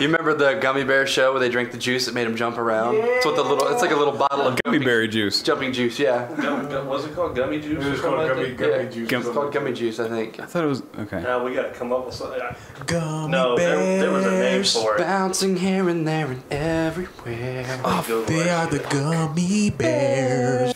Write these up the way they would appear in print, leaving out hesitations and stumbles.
You remember the gummy bear show where they drank the juice that made them jump around? Yeah. It's like a little bottle of gummy berry juice. Jumping juice, yeah. Was it called gummy juice? It was called gummy juice. It's called gummy juice, I think. I thought it was okay. Now we got to come up with something. Gummy bears. There was a name for it. Bouncing here and there and everywhere. Oh, they are the gummy bears.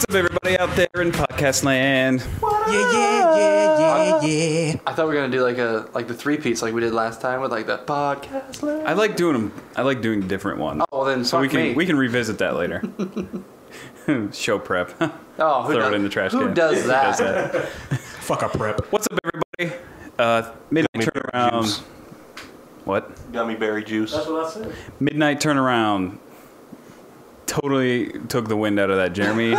Everybody out there in podcast land. Yeah. I thought we were gonna do like the three-piece like we did last time with like the podcast land. I like doing them. I like doing different ones. Oh, well then so we can revisit that later. Show prep. Oh, throw it in the trash can. Who does that? Fuck a prep. What's up, everybody? Midnight turnaround. What? Gummy berry juice. That's what I said. Midnight turnaround. Totally took the wind out of that, Jeremy.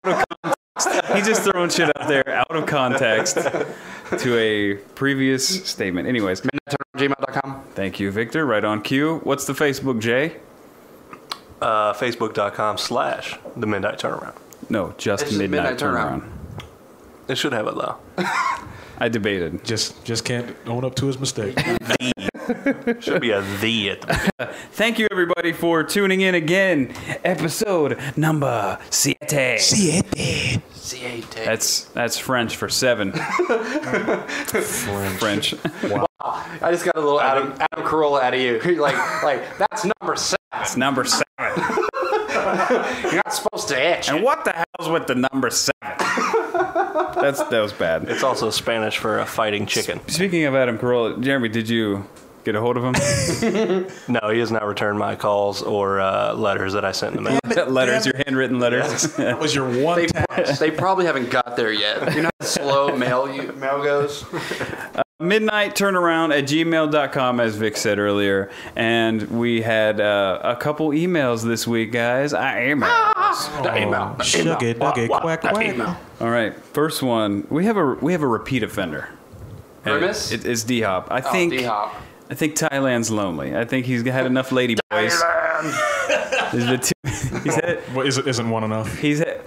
Out of context. He's just throwing shit out there out of context to a previous statement. Anyways, midnightturnaround@gmail.com. Thank you, Victor. Right on cue. What's the Facebook, Jay? Facebook.com/The Midnight Turnaround. No, just Midnight Turnaround. It should have it though. I debated. Just can't own up to his mistake. Should be a "the" at the beginning. Thank you, everybody, for tuning in again. Episode number 7. Siete. That's French for 7. French. Wow. I just got a little Adam Carolla out of you. like that's number 7. It's number 7. You're not supposed to itch. And what the hell's with the number 7? That was bad. It's also Spanish for a fighting chicken. Speaking of Adam Carolla, Jeremy, did you get a hold of him? No, he has not returned my calls or letters that I sent in the mail. Letters, your handwritten letters. Yes. That was your one task. They probably haven't got there yet. You know how slow mail goes? midnightturnaround@gmail.com, as Vic said earlier. And we had a couple emails this week, guys. Email. Quack. All right, first one. We have a repeat offender. Grimace? It's D-Hop. I think D-Hop. I think Thailand's lonely. I think he's had enough lady boys. What isn't one enough? He's had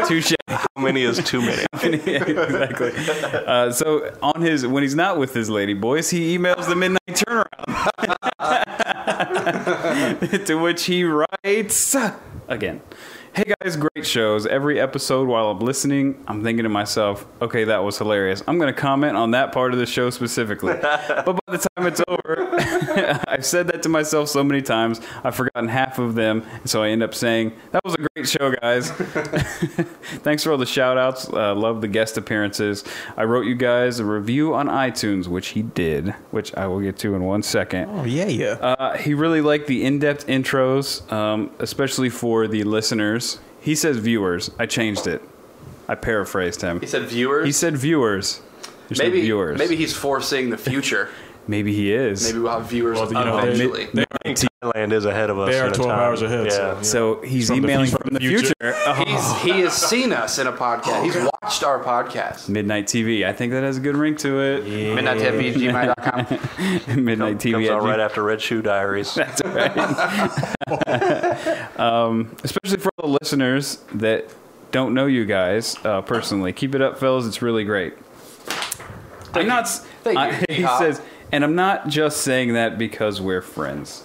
touche. How many is too many? Exactly. So when he's not with his lady boys, he emails the Midnight Turnaround. To which he writes again. Hey guys, great shows. Every episode while I'm listening, I'm thinking to myself, okay, that was hilarious. I'm going to comment on that part of the show specifically. But by the time it's over, I've said that to myself so many times, I've forgotten half of them. So I end up saying, that was a great show, guys. Thanks for all the shout outs. Love the guest appearances. I wrote you guys a review on iTunes, which he did, which I will get to in 1 second. Oh, yeah. He really liked the in-depth intros, especially for the listeners. He says viewers. I changed it. I paraphrased him. He said viewers? He said viewers. Maybe viewers. Maybe he's foreseeing the future. Maybe he is. Maybe we'll have viewers eventually. Thailand is ahead of us. They are 12 hours ahead. Yeah. So he's emailing from the future. He has seen us in a podcast. He's watched our podcast. Midnight TV. I think that has a good ring to it. Yeah. MidnightTV@gmail.com. Midnight TV. Comes out right after Red Shoe Diaries. That's right. Especially for the listeners that don't know you guys personally. Keep it up, fellas. It's really great. Thank you. He says, and I'm not just saying that because we're friends.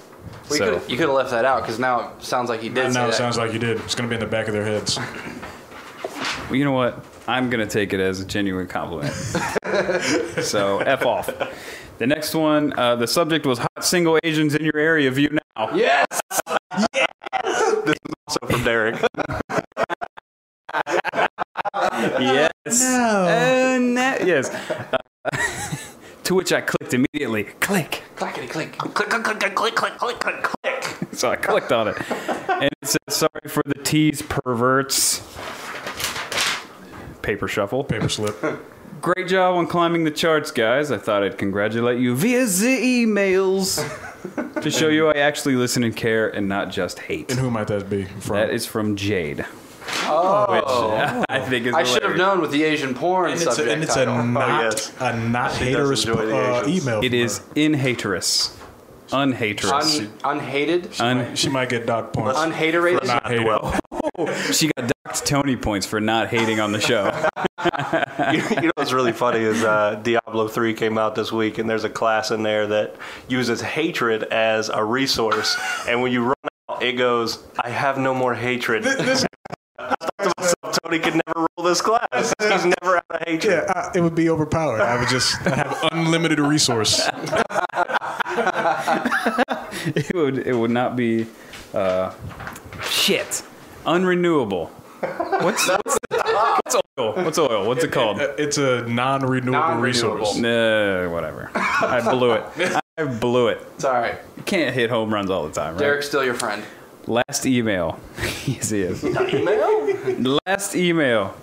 Well, you could have left that out because now it sounds like he did. Now it sounds like you did. It's going to be in the back of their heads. Well, you know what? I'm going to take it as a genuine compliment. So, F off. The next one, the subject was hot single Asians in your area. View now. Yes! Yes! This is also from Derek. Yes. No. Yes. To which I clicked immediately. Click. Clickety click. Click. So I clicked on it. And it says, sorry for the tease, perverts. Paper shuffle. Paper slip. Great job on climbing the charts, guys. I thought I'd congratulate you via the emails. To show you I actually listen and care and not just hate. And who might that be from? That is from Jade. Oh. Which I think is I should have hilarious. known with the Asian porn And it's subject a title. not a not She does haterous enjoy the Asians. email. It from is her. unhaterous. Unhaterous. Unhated? She might get doc points. Unhaterated? Not hater. She got docked Tony points for not hating on the show. You know what's really funny is Diablo 3 came out this week, and there's a class in there that uses hatred as a resource. And when you run out, it goes, I have no more hatred. This, I thought to myself, Tony could never roll this class. He's never out of hatred. it would be overpowered. I would just have unlimited resource. It would not be shit. Unrenewable. What's oil? What's oil? What's it called? It's a non-renewable resource. Whatever. I blew it. I blew it. It's all right. You can't hit home runs all the time, right? Derek's still your friend. Last email. Yes, he is. Email? Last email.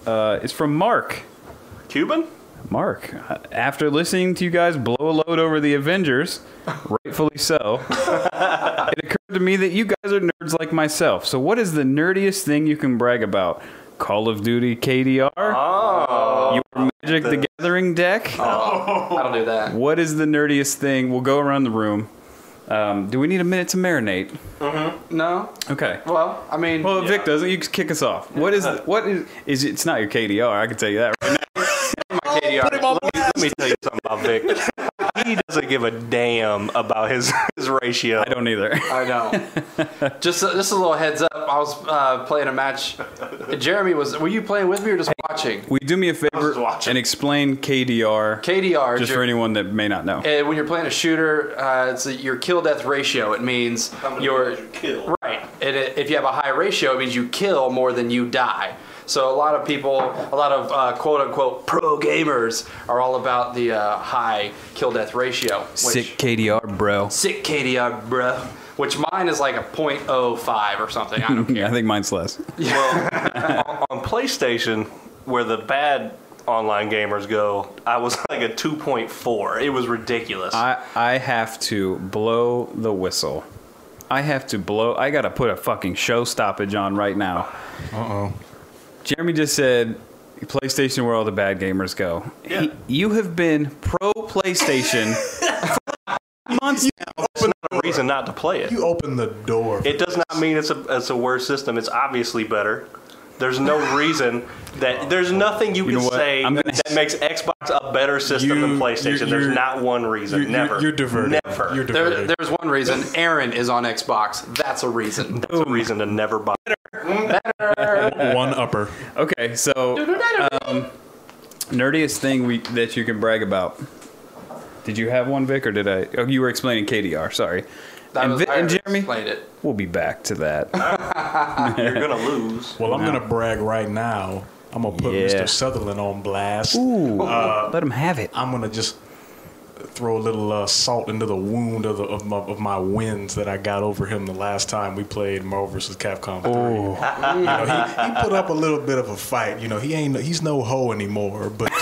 It's from Mark. Cuban? Mark, after listening to you guys blow a load over the Avengers, rightfully so, it occurred to me that you guys are nerds like myself. So what is the nerdiest thing you can brag about? Call of Duty KDR? Oh. Your Magic the Gathering deck? I don't do that. What is the nerdiest thing? We'll go around the room. Do we need a minute to marinate? No? Okay. Well, I mean... Well, if Vic doesn't, you can kick us off. What is it's not your KDR, I can tell you that right now. my KDR. Let me tell you something about Vic. He doesn't give a damn about his ratio. I don't either. I know. Just a little heads up. I was playing a match. Jeremy, were you playing with me or just watching? Will you do me a favor just watching. and explain KDR? KDR. Just for anyone that may not know. When you're playing a shooter, it's your kill-death ratio. It means your kill. Right. And if you have a high ratio, it means you kill more than you die. So a lot of people, a lot of quote-unquote pro gamers are all about the high kill-death ratio. Sick KDR, bro. Sick KDR, bro. Which mine is like a .05 or something. I don't care. Yeah, I think mine's less. Well, on PlayStation, where the bad online gamers go, I was like a 2.4. It was ridiculous. I have to blow the whistle. I gotta put a fucking show stoppage on right now. Uh-oh. Jeremy just said, PlayStation where all the bad gamers go. Yeah. You have been pro PlayStation for months now. It's not a reason not to play it. You open the door. It does not mean it's a worse system. It's obviously better. There's no reason that there's nothing you know can what? say I'm gonna- that makes Xbox a better system than PlayStation. There's not one reason. Never. You're diverted. Never. You're diverted. There's one reason. Aaron is on Xbox. That's a reason. That's a reason to never buy. One upper. Okay, so nerdiest thing that you can brag about. Did you have one, Vic, or did I? Oh, you were explaining KDR. Sorry. And Jeremy, explained it. we'll be back to that. You're gonna lose. Well, I'm gonna brag right now. I'm gonna put Yeah. Mr. Sutherland on blast. Ooh, let him have it. I'm gonna just throw a little salt into the wound of my wins that I got over him the last time we played Marvel vs. Capcom 3. You know, he put up a little bit of a fight. You know, he's no hoe anymore, but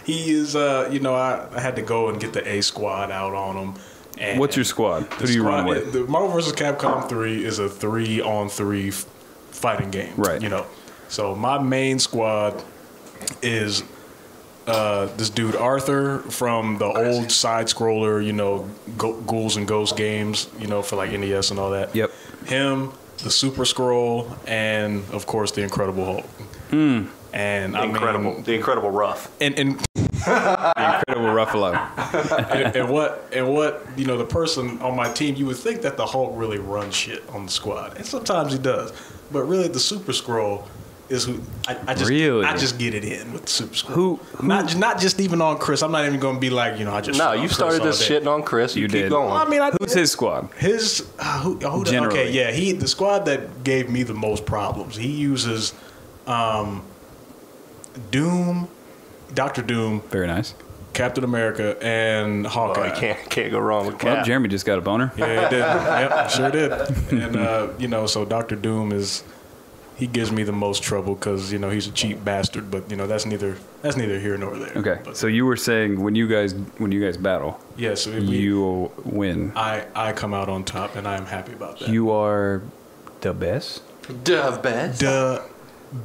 he is. You know, I had to go and get the A squad out on him. And What's your squad? Who do you run with? The Marvel vs. Capcom 3 is a 3-on-3 fighting game. Right. You know, so my main squad is this dude Arthur from the old side scroller, you know, Ghouls and Ghosts games, you know, for like NES and all that. Yep. Him, the Super Scroll, and of course the Incredible Hulk. And Incredible. The Incredible Rough. And The Incredible Ruffalo. and what you know, the person on my team, you would think that the Hulk really runs shit on the squad, and sometimes he does, but really the Super Scroll is who I just get it in with the Super Scroll. Who Not just even on Chris. I'm not even going to be like, you know, I just No, shit on you Chris started all this day. shitting on Chris. You did. keep going. Well, I mean, Who's his squad? His Generally. okay, yeah, the squad that gave me the most problems. He uses Doom, Doctor Doom, Very nice. Captain America, and Hawkeye. Oh, you can't go wrong with Cap. Well, Jeremy just got a boner. Yeah, he did. Yep, sure did. And you know, so Doctor Doom he gives me the most trouble because he's a cheap bastard. But that's neither here nor there. Okay. But, So you were saying when you guys battle, yes, you win. I come out on top, and I am happy about that. You are the best. The best. The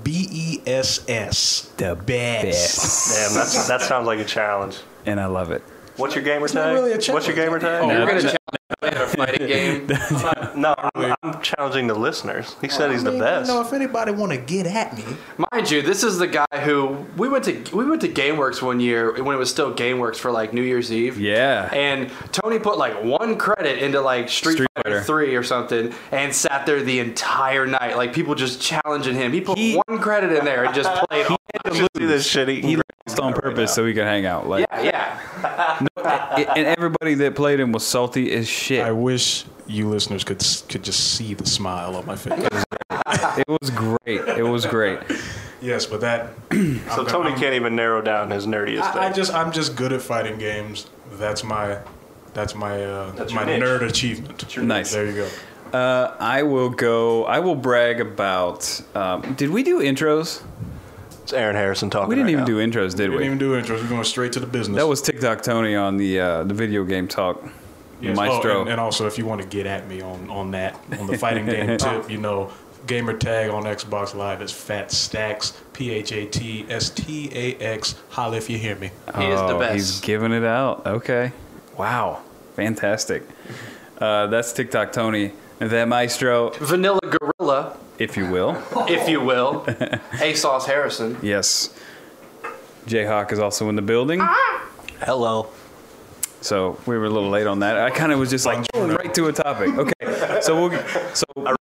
BESS. The best. Damn, that sounds like a challenge. And I love it. What's your gamer not tag? really a challenge. What's your gamer tag? Oh, No, you're gonna no. challenge me in a fighting game. No, I'm challenging the listeners. He said he's the best. If anybody want to get at me, Mind you, this is the guy who we went to GameWorks one year when it was still GameWorks for like New Year's Eve. Yeah. And Tony put like 1 credit into like Street Fighter 3 or something and sat there the entire night. Like people just challenging him. He put 1 credit in there and just played. I should see this shit. He lost on purpose so we could hang out. Like, Yeah. and everybody that played him was salty as shit. I wish you listeners could just see the smile on my face. It was great. It was great. Yes, but that. So Tony can't even narrow down his nerdiest thing. I'm just good at fighting games. That's my That's my your nerd achievement. Nice. There you go. I will brag about. Did we do intros? It's Aaron Harrison talking. We didn't right even now. do intros, did We we? didn't even do intros. We're going straight to the business. That was TikTok Tony on the video game talk. Yes. Maestro. Oh, and also, if you want to get at me on the fighting game tip, gamer tag on Xbox Live is Fat Stacks, PhatStax. Holla if you hear me. He is the best. He's giving it out. Okay. Wow. Fantastic. That's TikTok Tony. The Maestro, Vanilla Gorilla, if you will. if you will. ASOS Harrison. Yes. Jayhawk is also in the building. Hello. So we were a little late on that. I kind of was just like right to a topic. Okay. So By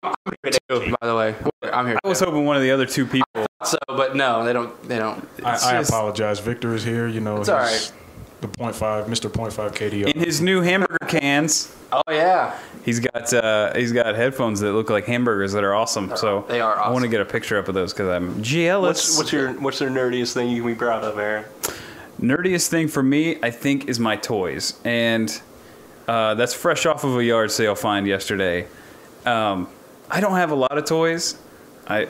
the way, I'm here. I was hoping one of the other two people. So, but no, they don't. I apologize. Victor is here. It's all right. The Mr. 0.5 KDO. In his new hamburger cans, Oh yeah. he's got headphones that look like hamburgers that are awesome. So They are I want to awesome. get a picture up of those because I'm jealous. What's their nerdiest thing you can be proud of, Aaron? Nerdiest thing for me, I think, is my toys, and that's fresh off of a yard sale find yesterday. I don't have a lot of toys. I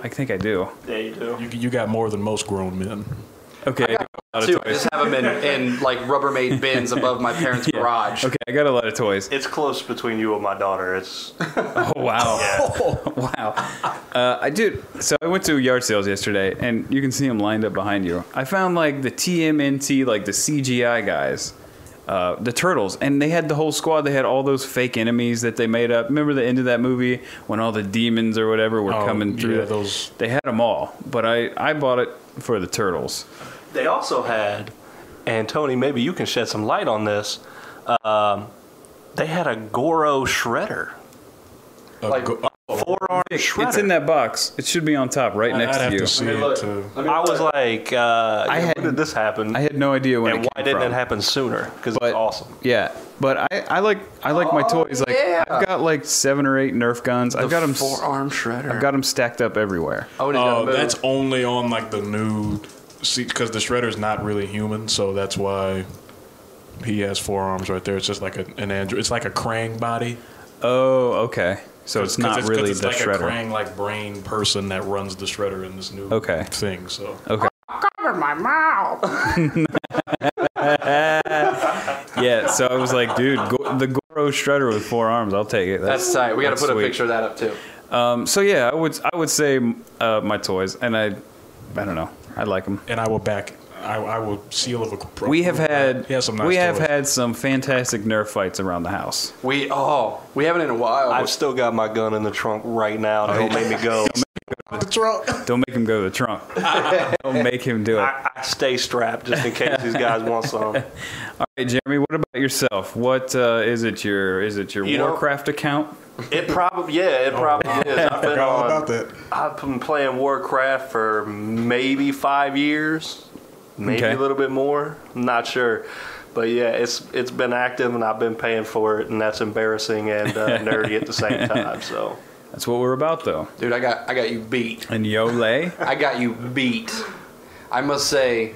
think I do. Yeah, you do. You got more than most grown men. Okay, I got a lot Too. of I toys. just have them in like Rubbermaid bins above my parents' garage. Okay, I got a lot of toys. It's close between you and my daughter. It's Oh wow, wow. So I went to yard sales yesterday, and you can see them lined up behind you. I found like the TMNT, like the CGI guys, the turtles, and they had the whole squad. They had all those fake enemies that they made up. Remember the end of that movie when all the demons or whatever were coming through? Yeah, those. They had them all, but I bought it for the turtles. They also had, and Tony, maybe you can shed some light on this. They had a Goro shredder, Like- four-arm shredder. It's in that box. It should be on top, right next I'd have to you. to see Let me it. look. To, I was like, had- when did this happen? I had no idea when and it why came didn't from. it happen sooner? Because it's But- awesome. Yeah, but I like my toys. Like yeah. I've got like 7 or 8 Nerf guns. I've got them. four-arm shredder. I've got them stacked up everywhere. Oh, and he's got a move. that's only on like the new. See, because the shredder's not really human, so that's why he has 4 arms right there. It's just like an android. It's like a Krang body. Oh, okay. So it's not really it's the like shredder. a Krang like brain person that runs the shredder in this new thing. So Okay. Cover my mouth. Yeah. So I was like, dude, the Goro shredder with 4 arms. I'll take it. That's tight. We got to that's put a sweet. picture of that up too. So yeah, I would say my toys, and I don't know. I like them. and I will back. I will seal of approval. We have had He has some nice we have toys. had some fantastic Nerf fights around the house. We haven't in a while. I've still got my gun in the trunk right now. Don't make me go. the truck. Don't make him go to the trunk. Don't make him do it. I stay strapped just in case these guys want some. All right, Jeremy. What about yourself? What is it? Your You know- Warcraft account? It probably is. I've been Forgot all about that. I've been playing Warcraft for maybe 5 years, maybe Okay. a little bit more. I'm not sure, but yeah, it's been active and I've been paying for it, and that's embarrassing and nerdy at the same time. So That's what we're about, though. Dude, I got you beat. And Yole. I got you beat. I must say,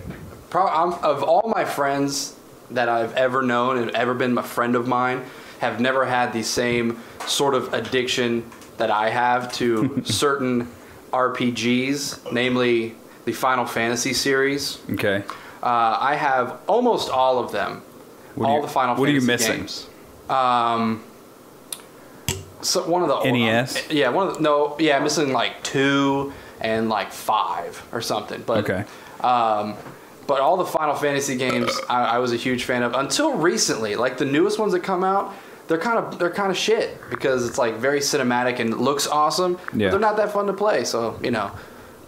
of all my friends that I've ever known and ever been a friend of mine, have never had the same sort of addiction that I have to certain RPGs, namely the Final Fantasy series. Okay. I have almost all of them. The Final Fantasy What are you missing? games. So one of the NES? I'm missing like 2 and like 5 or something. But Okay. but all the Final Fantasy games I was a huge fan of until recently. Like the newest ones that come out, they're kind of shit because it's like very cinematic and looks awesome. Yeah. But they're not that fun to play, so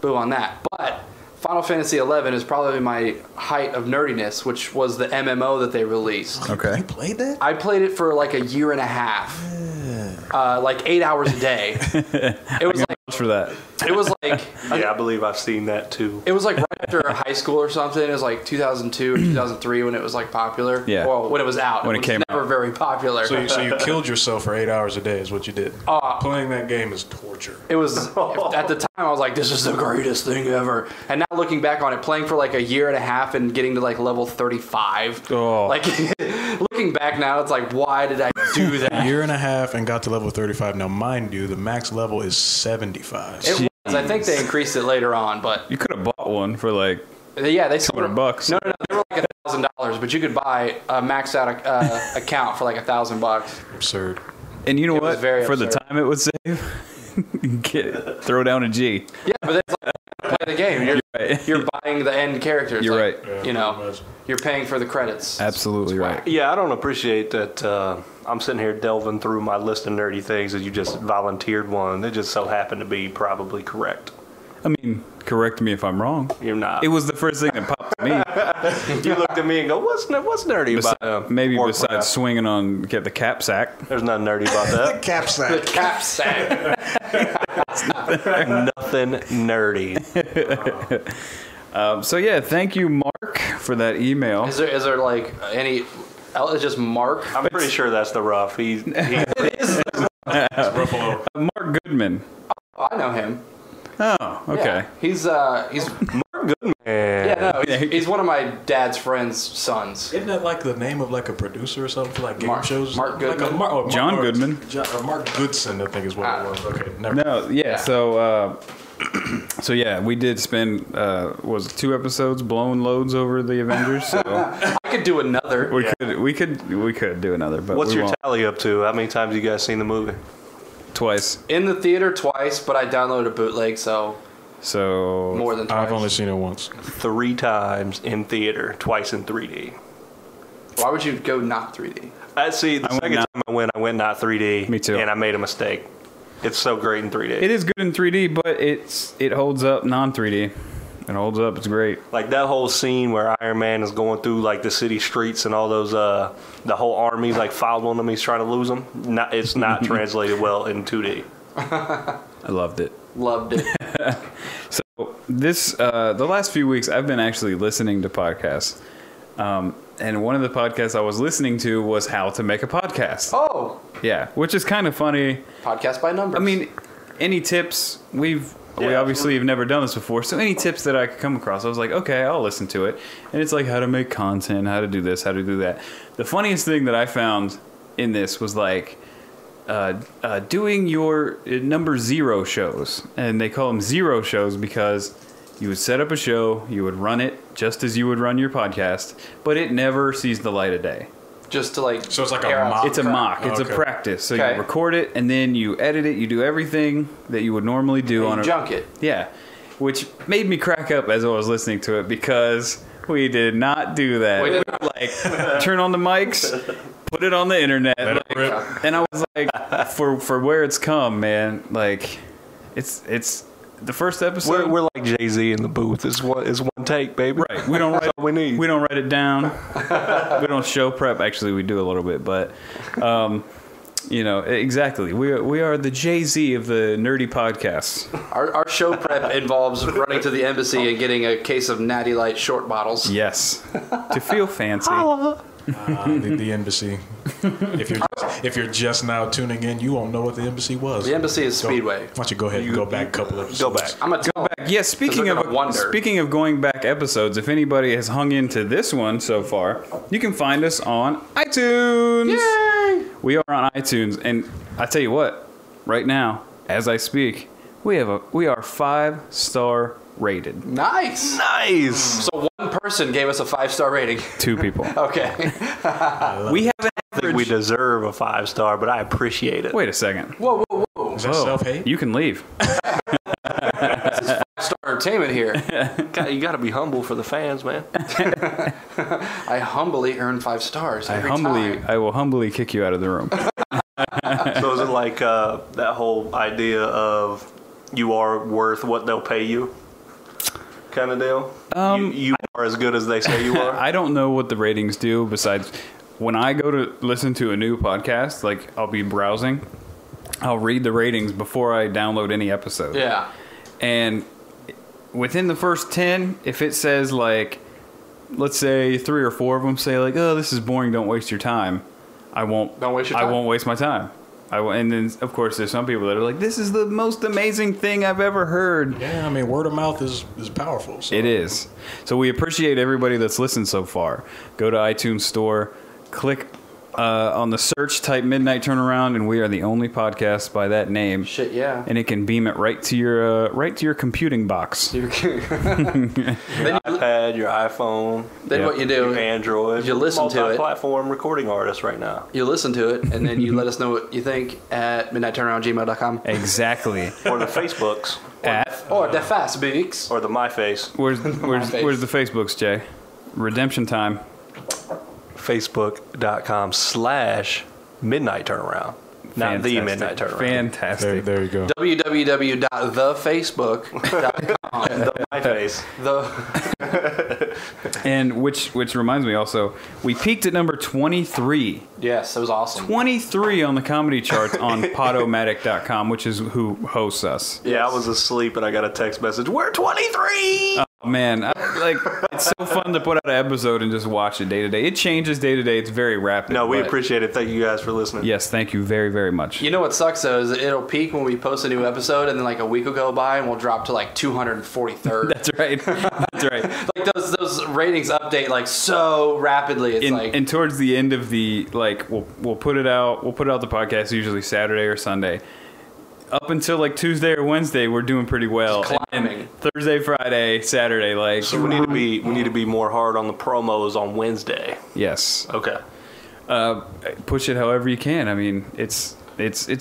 boo on that. But Final Fantasy 11 is probably my height of nerdiness, which was the MMO that they released. Okay. You played that? I played it for like a year and a half, like 8 hours a day. It was like for that. it was like Yeah, I believe I've seen that too. it was like right after high school or something. It was like 2002 or 2003 when it was like popular. Yeah. Well, when it was out. When it was came never out. very popular. So you killed yourself for 8 hours a day is what you did. Playing that game is torture. It was at the time I was like, this is the greatest thing ever. And now looking back on it, playing for like a year and a half and getting to like level 35. Oh. Like looking back now, it's like, why did I do that? Year and a half and got to level 35. Now, mind you, the max level is 75. It was. I think they increased it later on, but You could have bought one for like yeah, they sold $200. No, they were like $1,000, but you could buy a maxed out account for like $1,000. Absurd. And you know It was what? very For the absurd. time it would save, throw down a G. Yeah, but that's like play the game. You're, right. you're buying the end characters. You're like, right. You know, you're paying for the credits. Absolutely right. Yeah, I don't appreciate that. I'm sitting here delving through my list of nerdy things, and you just volunteered one that just so happened to be probably correct. I mean, correct me if I'm wrong. You're not. It was the first thing that popped to me. You looked at me and go, "What's nerdy about?" Maybe Warcraft?" besides swinging on the cap sack. There's nothing nerdy about that. Cap The sack. cap sack. Nothing nerdy. So yeah, thank you, Mark, for that email. Is there like any? It's just Mark. I'm pretty sure that's the rough. He Mark Goodman. Oh, I know him. Oh, okay. Yeah. He's Mark Goodman. yeah, no, he's one of my dad's friend's sons. Isn't that like the name of like a producer or something for like game Mark- shows? Mark Like Goodman? John Goodman. Mark Goodson, I think is what it was. Okay, never. No, yeah. Yeah. So, so yeah, we did spend was it 2 episodes blowing loads over the Avengers. So I could do another. we could do another, but What's we your won't. tally up to? How many times you guys seen the movie? Twice. In the theater twice, but I downloaded a bootleg, so So more than twice. I've only seen it once. 3 times in theater, twice in 3D. Why would you go not 3D? See, the went second not- time I went not 3D. Me too. And I made a mistake. It's so great in 3D. it is good in 3D, but it holds up non 3D. It holds up. It's great. Like that whole scene where Iron Man is going through like the city streets and all those, the whole army like following him. He's trying to lose them. It's not translated well in 2D. I loved it. Loved it. So this the last few weeks I've been actually listening to podcasts, and one of the podcasts I was listening to was How to Make a Podcast. Oh, Yeah, which is kind of funny. podcast by numbers. I mean, any tips? We obviously have never done this before, so any tips that I could come across, I was like, okay, I'll listen to it. And it's like how to make content, how to do this, how to do that. The funniest thing that I found in this was like doing your number 0 shows, and they call them 0 shows because you would set up a show, you would run it just as you would run your podcast, but it never sees the light of day. just to like. So it's like a air out mock- some It's a crap. mock. It's a Okay. practice. So Okay. you record it and then you edit it. You do everything that you would normally do on You a junk it. Yeah, which made me crack up as I was listening to it because we did not do that. We did like turn on the mics, put it on the internet, Let it like- rip. and I was like, for where it's come, man. Like, it's the first episode. We're like Jay-Z in the booth. It's one take, baby. Right. We don't write. all we need. We don't write it down. We don't show prep. Actually, we do a little bit, but exactly. We are the Jay-Z of the nerdy podcasts. Our show prep involves running to the embassy and getting a case of Natty Light short bottles. Yes, to feel fancy. The embassy. If you're just now tuning in, you won't know what the embassy was. The embassy is Speedway. Why don't you go ahead and go back a couple episodes? Go back. I'm gonna tell Back. Yeah, speaking they're of gonna wonder. going back episodes, if anybody has hung into this one so far, you can find us on iTunes. Yay! We are on iTunes, and I tell you what, right now, as I speak, We are 5-star rated. Nice. So one person gave us a 5-star rating. 2 people. Okay. We have an I think average. we deserve a 5-star, but I appreciate it. Wait a second. Whoa. Is that self-hate? You can leave. Star entertainment here. You got to be humble for the fans, man. I humbly earn 5 stars every time. I will humbly kick you out of the room. So is it like that whole idea of you are worth what they'll pay you kind of deal? You are as good as they say you are? I don't know what the ratings do besides when I go to listen to a new podcast, like I'll be browsing, I'll read the ratings before I download any episode. Yeah. And within the first 10, if it says like, let's say 3 or 4 of them say like, oh, this is boring, don't waste your time. I won't waste my time. And then, of course, there's some people that are like, this is the most amazing thing I've ever heard. Yeah, I mean, word of mouth is powerful. So. It is. So we appreciate everybody that's listened so far. Go to iTunes Store, click on the search, type Midnight Turnaround, and we are the only podcast by that name. Shit, yeah. And it can beam it right to your computing box. Your iPad, your iPhone. Then what you do, your Android. you listen to it. Multi-platform recording artist right now. You listen to it, and then you let us know what you think at midnightturnaround@gmail.com. Exactly. Or the Facebooks. Or the Facebooks. Or the MyFace. Where's the Facebooks, Jay? Redemption time. Facebook.com/Midnight Turnaround. Not the Midnight Turnaround. Fantastic. There you go. www.thefacebook.com. The MyFace. And which reminds me also, we peaked at number 23. Yes, that was awesome. 23 on the comedy charts on Podomatic.com, which is who hosts us. Yeah, I was asleep and I got a text message. We're 23! Oh, man, it's so fun to put out an episode and just watch it day to day. It changes day to day. It's very rapid. No, we appreciate it. Thank you guys for listening. Yes, thank you very, very much. You know what sucks though is it'll peak when we post a new episode, and then like a week will go by and we'll drop to like 243rd. That's right. That's right. Like those ratings update like so rapidly. It's And towards the end of the we'll put it out. We'll put out the podcast usually Saturday or Sunday. Up until like Tuesday or Wednesday, we're doing pretty well. Climbing. And Thursday, Friday, Saturday, like So we need to be more hard on the promos on Wednesday. yes. Okay. Push it however you can. I mean, it's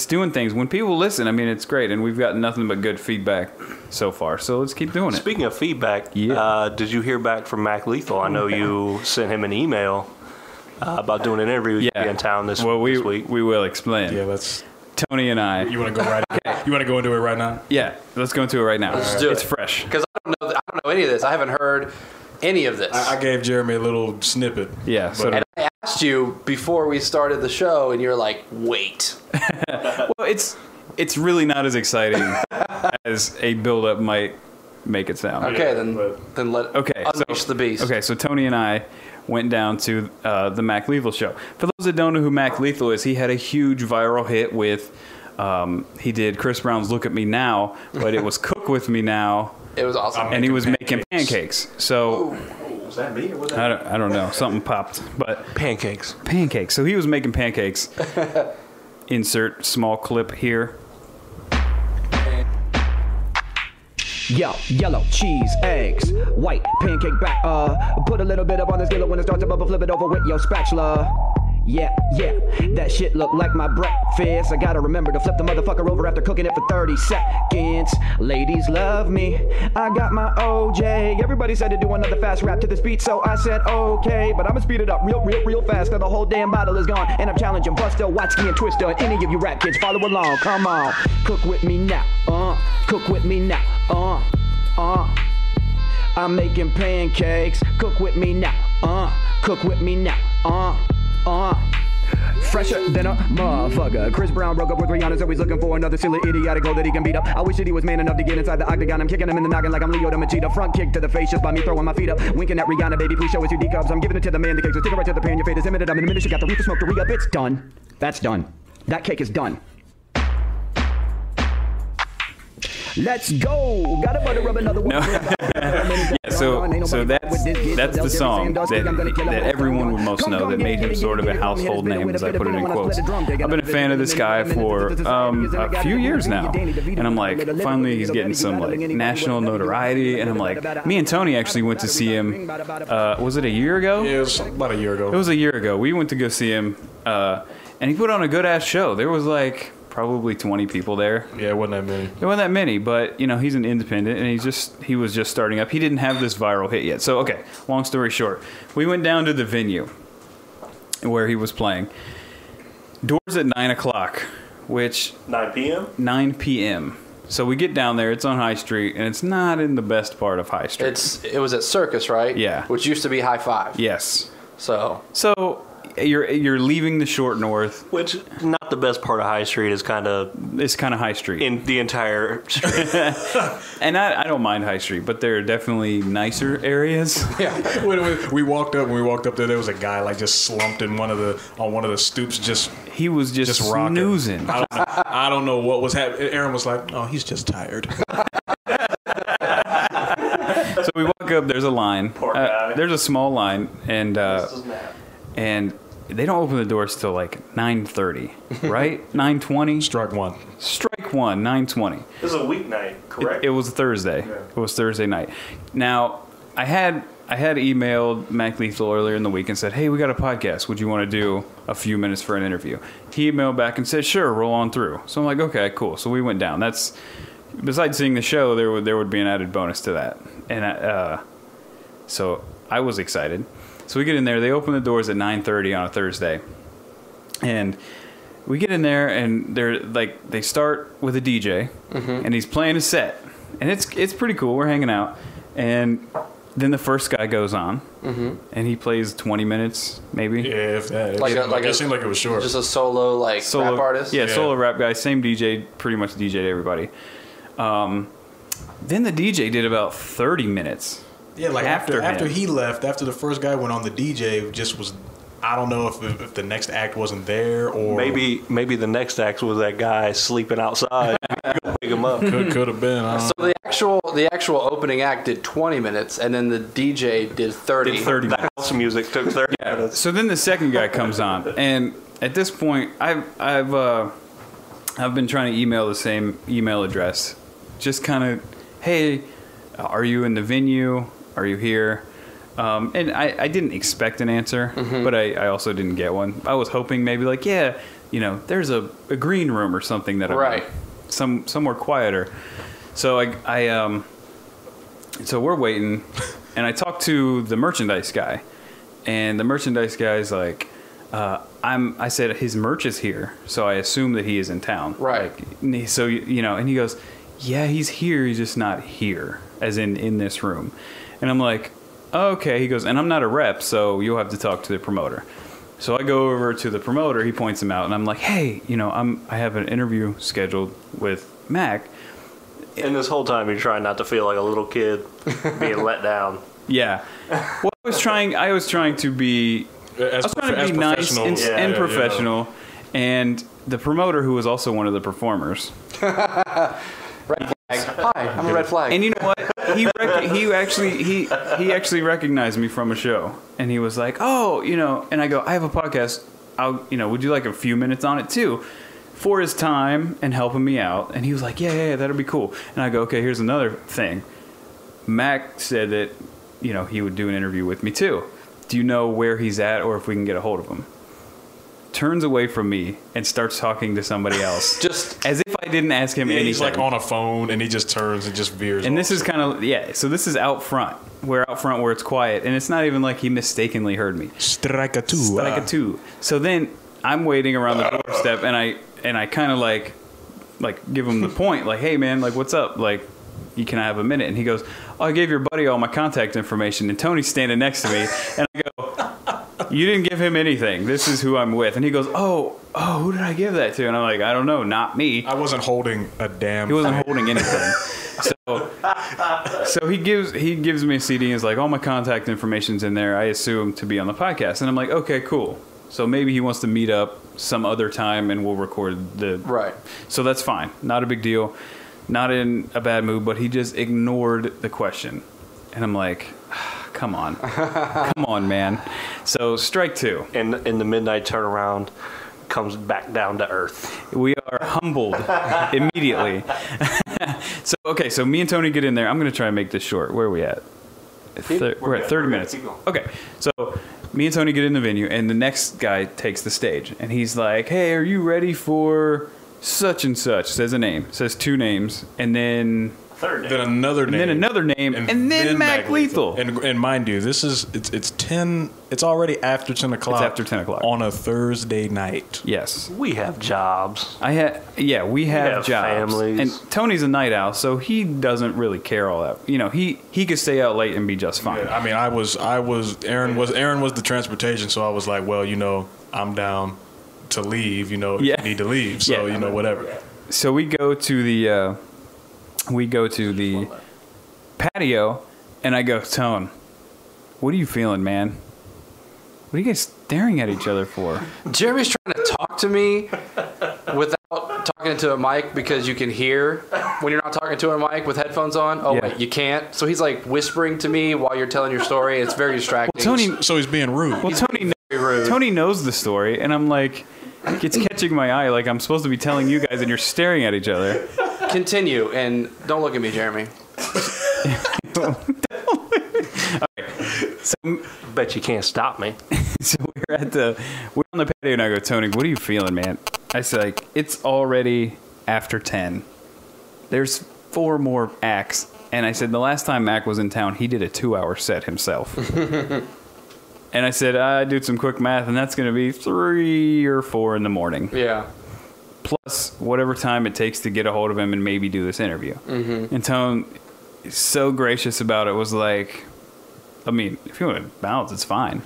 doing things. When people listen, I mean, it's great, and we've gotten nothing but good feedback so far. So let's keep doing it. Speaking of feedback, Yeah. did you hear back from Mac Lethal? I know you sent him an email about doing an interview with you in town this week. We will explain. Yeah, let's. Tony and I. You want to go right? You want to go into it right now? Yeah, let's go into it right now. Let's do It's it. fresh. Because I don't know any of this. I haven't heard any of this. I gave Jeremy a little snippit. Yeah. So And I asked you before we started the show, and you're like, "Wait." well, it's really not as exciting as a build-up might make it sound. Okay, then let unleash the beast. Okay, so Tony and I went down to the Mac Lethal show. For those that don't know who Mac Lethal is, he had a huge viral hit with, he did Chris Brown's Look at Me Now, but it was Cook With Me Now. It was awesome. And he was making pancakes. So, Was that me or was that I don't know, something popped. But pancakes? pancakes. So he was making pancakes. Insert small clip here. Yo, yellow, cheese, eggs, white, pancake back, put a little bit up on the skillet when it starts to bubble, flip it over with your spatula. Yeah, that shit look like my breakfast. I gotta remember to flip the motherfucker over after cooking it for 30 seconds. Ladies love me, I got my OJ. Everybody said to do another fast rap to this beat, so I said okay. But I'ma speed it up real fast, till the whole damn bottle is gone. And I'm challenging Buster, Watsky, and Twister, and any of you rap kids, follow along, come on. Cook with me now, cook with me now, I'm making pancakes, cook with me now, cook with me now, Fresher than a motherfucker. Chris Brown broke up with Rihanna, so he's looking for another silly idiotic girl that he can beat up. I wish that he was man enough to get inside the octagon. I'm kicking him in the noggin like I'm Leo the Machida. Front kick to the face just by me throwing my feet up. Winking at Rihanna, baby, please show us your D-cups. I'm giving it to the man, the cake, so stick it right to the pan. Your fate is imminent. I'm in a minute, you got the reefer smoke to re-up. It's done. That's done. That cake is done. Let's go. Gotta butter rub another one. Yes, So that's the song that everyone would most know, that made him sort of a household name, as I put it in quotes. I've been a fan of this guy for a few years now, and I'm like, finally he's getting some like national notoriety, and I'm like, me and Tony actually went to see him. Was it a year ago? Yeah, it was about a year ago. It was a year ago. We went to go see him, and he put on a good ass show. There was like probably 20 people there. Yeah, it wasn't that many. It wasn't that many, but you know, he's an independent, and he was just starting up. He didn't have this viral hit yet. So okay, long story short, we went down to the venue where he was playing. Doors at 9 o'clock, which 9 p.m. 9 p.m. So we get down there. It's on High Street, and it's not in the best part of High Street. It was at Circus, right? Yeah. Which used to be High Five. Yes. So you're leaving the short north. Which, not the best part of High Street, is kind of... It's kind of High Street. in the entire street. And I don't mind High Street, but there are definitely nicer areas. yeah. When we walked up there was a guy like just slumped in on one of the stoops, just He was just rocking. snoozing. I don't know what was happening. Aaron was like, "Oh, he's just tired." So we walk up. There's a line. Poor guy. There's a small line, and This is Matt. and they don't open the doors till like 9:30, right? 9:20. Strike one. Strike one. 9:20. This is a weeknight, correct? It was Thursday. Yeah. It was Thursday night. Now, I had emailed Mac Lethal earlier in the week and said, "Hey, we got a podcast. Would you want to do a few minutes for an interview?" He emailed back and said, "Sure, roll on through." So I'm like, "Okay, cool." So we went down. That's besides seeing the show, there would be an added bonus to that, and so I was excited. So we get in there. They open the doors at 9:30 on a Thursday, and we get in there, and they're like, they start with a DJ, and he's playing a set, and it's pretty cool. We're hanging out, and then the first guy goes on, and he plays 20 minutes, maybe. Yeah, if that. It seemed like it was short. Just a solo rap artist. Yeah, solo rap guy, same DJ, pretty much DJ'd everybody. Then the DJ did about 30 minutes. Yeah, like after after him. he left, after the first guy went on, the DJ just was. I don't know if the next act wasn't there, or Maybe the next act was that guy sleeping outside. Go pick him up. could have been. I don't So the actual opening act did 20 minutes, and then the DJ did 30. 30 The house music took 30 minutes. So then the second guy comes on, and at this point, I've been trying to email the same email address, just kind of, hey, are you in the venue? Are you here? And I didn't expect an answer, but I also didn't get one. I was hoping maybe like, yeah, you know, there's a green room or something that I'm Right. in, somewhere quieter. So so we're waiting, and I talked to the merchandise guy, and the merchandise guy's like, I said his merch is here, so I assume that he is in town. Right. So you know, and he goes, yeah, he's here. He's just not here, as in this room. And I'm like, okay. He goes, and I'm not a rep, so you'll have to talk to the promoter. So I go over to the promoter. He points him out, and I'm like, hey, you know, I have an interview scheduled with Mac. And this whole time you're trying not to feel like a little kid being let down. Yeah. Well, I was trying to be. I was trying to be nice and professional, and the promoter, who was also one of the performers. Red flag. Hi, I'm a red flag. And you know what? He actually recognized me from a show, and he was like, "Oh, you know," and I go, "I have a podcast. Would you like a few minutes on it too?" For his time and helping me out, and he was like, "Yeah, that'll be cool." And I go, "Okay, here's another thing. Mac said that, you know, he would do an interview with me too. Do you know where he's at, or if we can get a hold of him?" Turns away from me and starts talking to somebody else, Just as if I didn't ask him anything. He's like on a phone, and he just turns and just veers. And off. this is kind of, so this is out front. We're out front where it's quiet, and it's not even like he mistakenly heard me. strike a two. Like a two. So then I'm waiting around the doorstep, and I kind of like give him the point, like, hey man, like what's up? Like, you can I have a minute? And he goes, oh, I gave your buddy all my contact information, and Tony's standing next to me, and I go, you didn't give him anything. This is who I'm with. And he goes, oh, who did I give that to? And I'm like, I don't know, not me. I wasn't holding a damn. He wasn't holding anything. So he gives me a CD and is like, all my contact information's in there. I assume to be on the podcast. And I'm like, okay, cool. So maybe he wants to meet up some other time and we'll record the... right. So that's fine. Not a big deal. Not in a bad mood, but he just ignored the question. And I'm like, come on. Come on, man. So strike 2. And in the midnight turnaround, comes back down to earth. We are humbled immediately. So me and Tony get in there. I'm going to try and make this short. Where are we at? We're at 30 minutes. Okay, so me and Tony get in the venue, and the next guy takes the stage. And he's like, hey, are you ready for such and such? Says a name. Says 2 names. And then... Then another name. And then another name. And then Mac Lethal. And mind you, it's 10. It's already after 10 o'clock. It's after 10 o'clock. On a Thursday night. Yes. We have jobs. We have jobs. Families. And Tony's a night owl, so he doesn't really care all that. You know, he could stay out late and be just fine. Yeah, I mean, Aaron was the transportation, so I was like, well, you know, I'm down to leave, you know, if you need to leave. So, you know, whatever. So we go to the patio, and I go, Tone, what are you feeling, man? What are you guys staring at each other for? Jeremy's trying to talk to me without talking to a mic because you can hear when you're not talking to a mic with headphones on. Oh, wait, you can't? So he's like whispering to me while you're telling your story. It's very distracting. Well, so he's being rude. Well, Tony knows the story, and I'm like, it's catching my eye like I'm supposed to be telling you guys, and you're staring at each other. Continue, and don't look at me, Jeremy. Okay. So, Bet you can't stop me. So we're on the patio, and I go, Tony, what are you feeling, man? I said, like, it's already after 10. There's 4 more acts. And I said, the last time Mac was in town, he did a 2-hour set himself. And I said, I did some quick math, and that's going to be 3 or 4 in the morning. Yeah. Plus whatever time it takes to get a hold of him and maybe do this interview. Mm-hmm. And Tone, so gracious about it, was like, I mean, if you want to bounce, it's fine.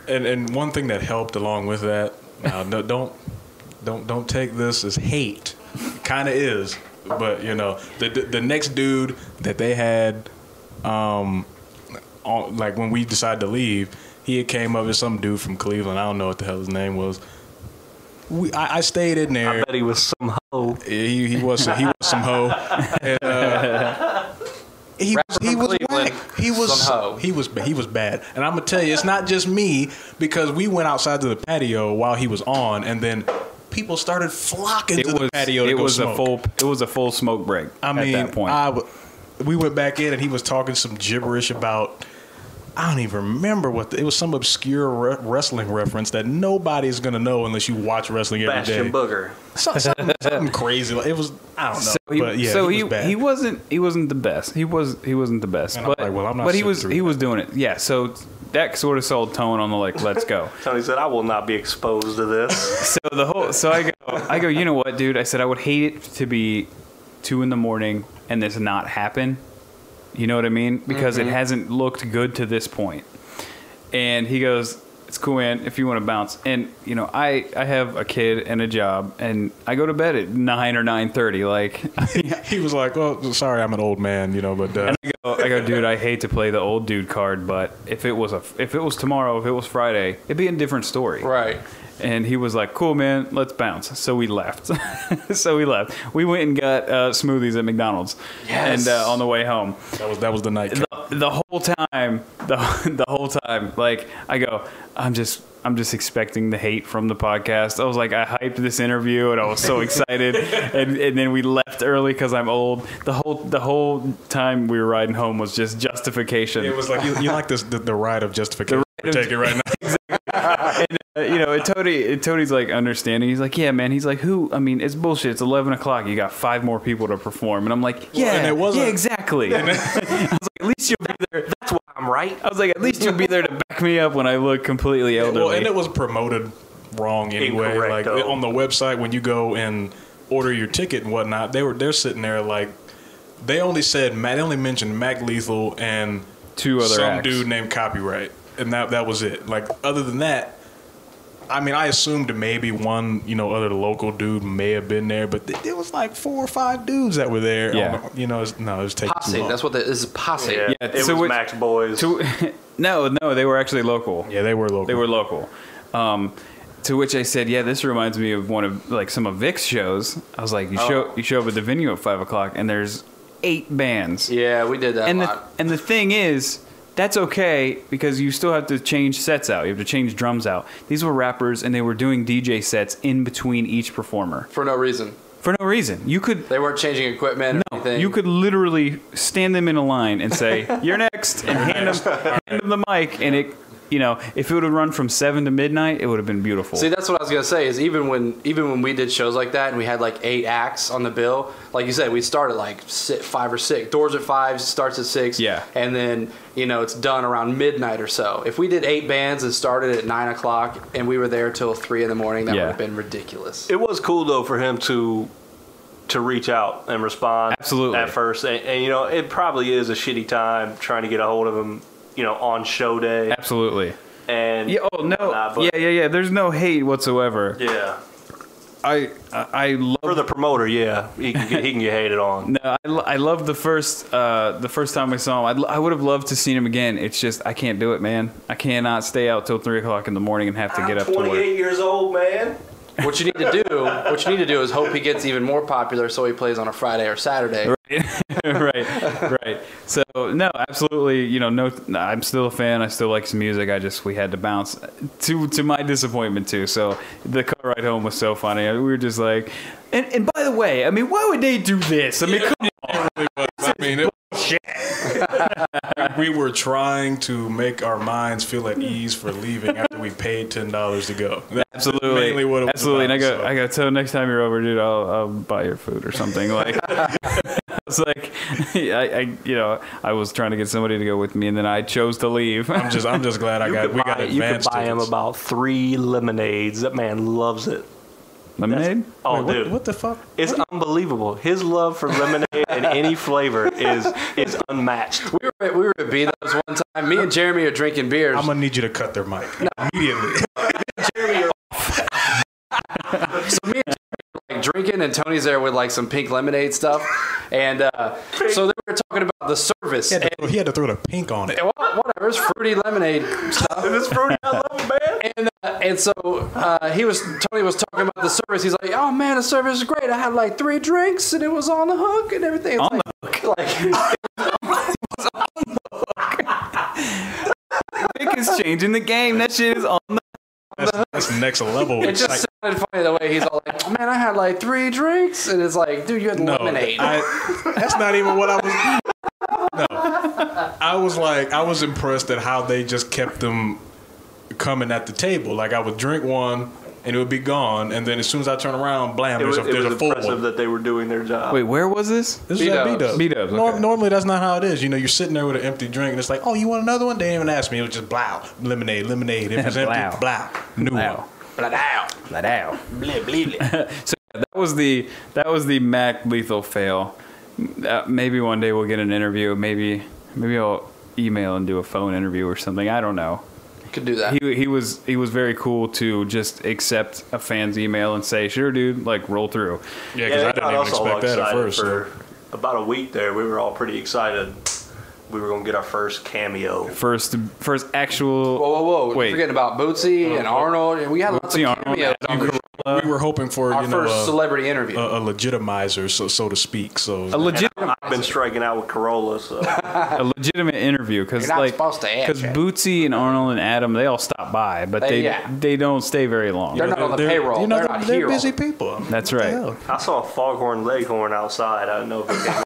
And one thing that helped along with that, now don't take this as hate. It kind of is, but you know, the next dude that they had, like when we decided to leave, he had came up with some dude from Cleveland. I don't know what the hell his name was. I stayed in there. I bet he was some hoe. He was some hoe. And, he was whack. He was bad. And I'm gonna tell you, it's not just me, because we went outside to the patio while he was on, and then people started flocking to the patio to go smoke. It was a full smoke break. I mean, at that point. We went back in, and he was talking some gibberish about, I don't even remember it was some obscure wrestling reference that nobody's gonna know unless you watch wrestling every day. Bastion Booger. Something crazy. It was, I don't know. He wasn't the best. He wasn't the best. And but I'm like, well, I'm not but he was doing it. Yeah. So that sort of sold Tone on the like, let's go. Tony said, I will not be exposed to this. So I go, you know what, dude? I said I would hate it to be 2 a.m. and this not happen. You know what I mean? Because it hasn't looked good to this point. And he goes, it's cool, man, if you want to bounce. And, you know, I have a kid and a job, and I go to bed at 9 or 9:30. Like, he was like, "Oh, sorry, I'm an old man," you know. But and I go, dude, I hate to play the old dude card, but if it was tomorrow, if it was Friday, it'd be a different story, right? And he was like, cool, man, let's bounce. So we left. We went and got smoothies at McDonald's. Yes. And on the way home. That was the night. The whole time, like, I go, I'm just expecting the hate from the podcast. I was like, I hyped this interview, and I was so excited. and then we left early because I'm old. The whole time we were riding home was just justification. It was like, you like the ride of justification. Take it right now. And, you know, Tony's like understanding. He's like, yeah, man. He's like, I mean, it's bullshit. It's 11 o'clock. You got 5 more people to perform. And I'm like, yeah, exactly. I was like, at least you'll be there. That's why I'm right. I was like, at least you'll be there to back me up when I look completely elderly. Well, and it was promoted wrong anyway. Incorrect, like on the website, when you go and order your ticket and whatnot, they're sitting there like, they only mentioned Mac Lethal and 2 other some acts. dude named Copyright. And that was it. Like, other than that, I mean, I assumed maybe one, you know, other local dude may have been there, but there was like 4 or 5 dudes that were there. Yeah. You know, it was taking Posse. too long. That's what this is. Posse. Yeah, it was Max Boys. No, they were actually local. Yeah, they were local. They were local. To which I said, yeah, this reminds me of one of like some of Vic's shows. I was like, you show up at the venue at 5 o'clock, and there's 8 bands. Yeah, we did that And a lot. the thing is, that's okay because you still have to change sets out. You have to change drums out. These were rappers, and they were doing DJ sets in between each performer For no reason. for no reason. You could They weren't changing equipment or anything. you could literally stand them in a line and say, "You're next," and hand them the mic, and it. You know, if it would have run from 7 to midnight, it would have been beautiful. See, that's what I was gonna say. Is even when we did shows like that and we had like 8 acts on the bill, like you said, we start at like 5 or 6. Doors at 5, starts at 6. Yeah. And then it's done around midnight or so. If we did 8 bands and started at 9 o'clock and we were there till 3 in the morning, that would have been ridiculous. It was cool though for him to reach out and respond. Absolutely. At first, and it probably is a shitty time trying to get a hold of him. On show day. Absolutely. And yeah. There's no hate whatsoever. Yeah. I love For the promoter, yeah, he can get hated on. No, I love the first time I saw him. I would have loved to see him again. It's just I can't do it, man. I cannot stay out till 3 o'clock in the morning and have to get up to work. 28 years old, man. What you need to do is hope he gets even more popular so he plays on a Friday or Saturday. Right. So no, absolutely. No, I'm still a fan. I still like his music. We had to bounce to my disappointment too. So the car ride home was so funny. We were just like, and by the way, I mean, why would they do this? I mean, come on. We were trying to make our minds feel at ease for leaving after we paid $10 to go. That's Absolutely, mainly what it was absolutely. about, I got to next time you're over, dude. I'll buy your food or something. Like, it's like I was trying to get somebody to go with me, and then I chose to leave. I'm just glad we got advanced. You could buy him tickets. about 3 lemonades. That man loves it. Lemonade? Dude, what the fuck? It's unbelievable. His love for lemonade in any flavor is unmatched. We were at B-Dubs one time. Me and Jeremy are drinking beers. I'm gonna need you to cut their mic immediately. So me and Jeremy are like drinking, and Tony's there with like some pink lemonade stuff, and so they were talking about the service. He had to throw the pink on it. And whatever, it's fruity lemonade stuff. It's fruity. I love it, man. And so Tony was talking about the service. He's like, "Oh man, the service is great. I had like 3 drinks, and it was on the hook and everything." It's On like, the hook. Vic is changing the game. That shit is on the. That's next level. It just sounded funny the way he's all like, "Oh man, I had like 3 drinks," and it's like, "Dude, you had lemonade." That's not even what I was. No, I was impressed at how they just kept them coming at the table. Like I would drink one and it would be gone, and then as soon as I turn around, blam, there's a full impressive one. that they were doing their job. Wait, where was this? This is at B-Dubs. B-Dubs. Okay. Normally that's not how it is. You're sitting there with an empty drink and it's like, "Oh, you want another one?" They didn't even ask me. It was just blow, lemonade. If it's empty, blow, new one. So that was the Mac Lethal fail. Maybe one day we'll get an interview. Maybe I'll email and do a phone interview or something. I don't know. Could do that. He was very cool to just accept a fan's email and say, "Sure, dude, like roll through." Yeah, because I didn't even expect that at first. For about a week there, we were all pretty excited. We were going to get our first cameo. First actual. Whoa! Wait. You're forgetting about Bootsy and Arnold. We had lots of Bootsy, cameos. We were hoping for Our first celebrity interview. a legitimizer, so to speak. So A legit, I've been striking out with Corolla, so a legitimate interview because You're not supposed to ask it. Bootsy and Arnold and Adam, they all stop by, but they don't stay very long. They're not on the payroll. They're not they're heroes. busy people. That's What the right. hell? I saw a foghorn leghorn outside. I don't know if it came.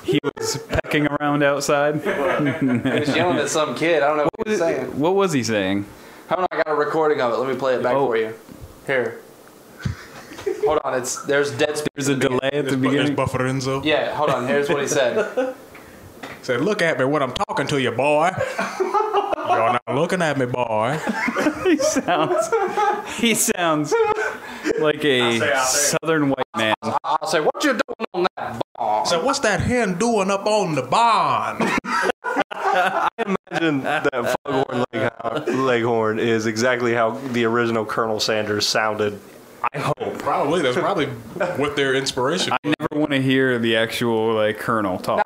He was pecking around outside. He was yelling at some kid. I don't know what he was saying. What was he saying? Hold on, I got a recording of it. Let me play it back for you. Here. Hold on. There's dead space. There's a delay at the There's beginning. Bufferenzo. Yeah, hold on. Here's what he said. Said, "Look at me when I'm talking to you, boy. You're not looking at me, boy." He sounds like a southern white man. I'll say, "What you doing on that ball?" So what's that hen doing up on the barn? Imagine that foghorn leghorn is exactly how the original Colonel Sanders sounded. I hope. Probably. That's probably what their inspiration I never want to hear the actual colonel talk.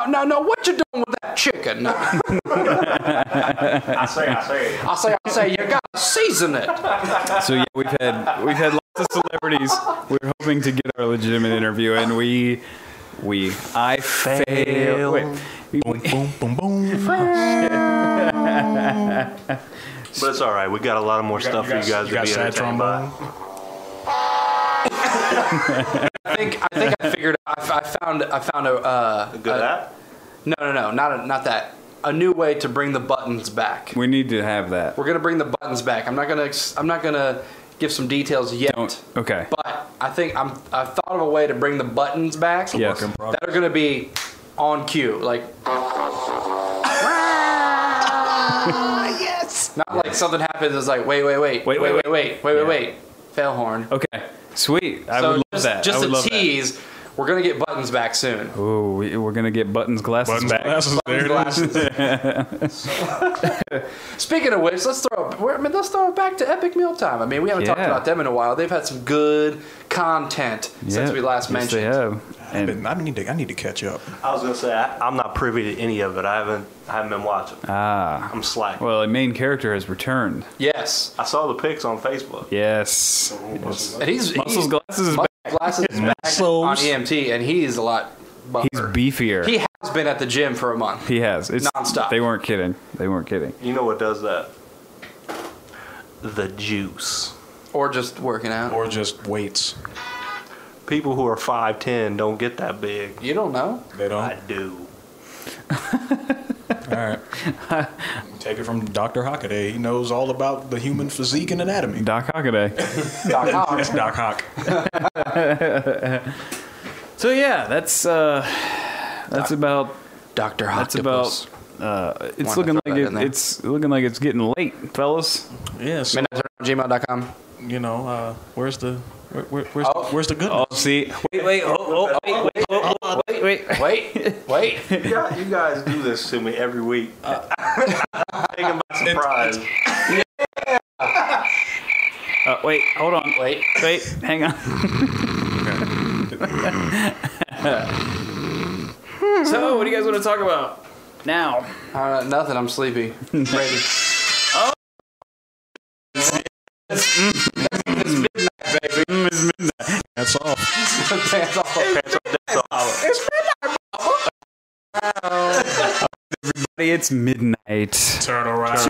Now, what you doing with that chicken? I say, you gotta season it. So yeah, we've had lots of celebrities. We're hoping to get our legitimate interview, and we I fail. Wait. Boom, boom, boom, boom. But it's all right. We got a lot of more stuff for you guys to be entertained by. I think I figured. I found a Good app? No, not that. A new way to bring the buttons back. We need to have that. We're gonna bring the buttons back. I'm not gonna give some details yet. Okay. But I think I've thought of a way to bring the buttons back. Yes. That are gonna be on cue, like. Yes. Not like something happens. It's like wait. Fail horn. Okay. Sweet. I would love that. Just I would a love tease. We're gonna get buttons back soon. Oh, we're gonna get Buttons glasses back. Speaking of which, let's throw it back to Epic Mealtime. I mean, we haven't talked about them in a while. They've had some good content since we last mentioned. They have. And I need to catch up. I was gonna say I'm not privy to any of it. I haven't been watching. I'm slacking. Well, the main character has returned. Yes. I saw the pics on Facebook. Yes. And he's Muscles glasses is back. Glasses is back on EMT, and he's a lot bummer. He's beefier. He has been at the gym for a month. He has. It's nonstop. They weren't kidding. You know what does that? The juice. Or just working out. Or just weights. People who are 5'10" don't get that big. You don't know? They don't? I do. All right. Take it from Dr. Hockaday. He knows all about the human physique and anatomy. Doc Hockaday. Doc Hawk. It's Doc Hawk. So yeah, that's about Dr. Hawk. That's about. It's looking like it's looking like it's getting late, fellas. Yes. midnightturnoup@gmail.com. You know, where's the good? Oh, see, wait. Wait. You guys do this to me every week. Taken by surprise. Wait, hold on. Wait, hang on. So, what do you guys want to talk about now? Nothing. I'm sleepy. Ready. It's midnight, baby. It's midnight. That's all. Pants off. midnight. Everybody, it's midnight. Turn around.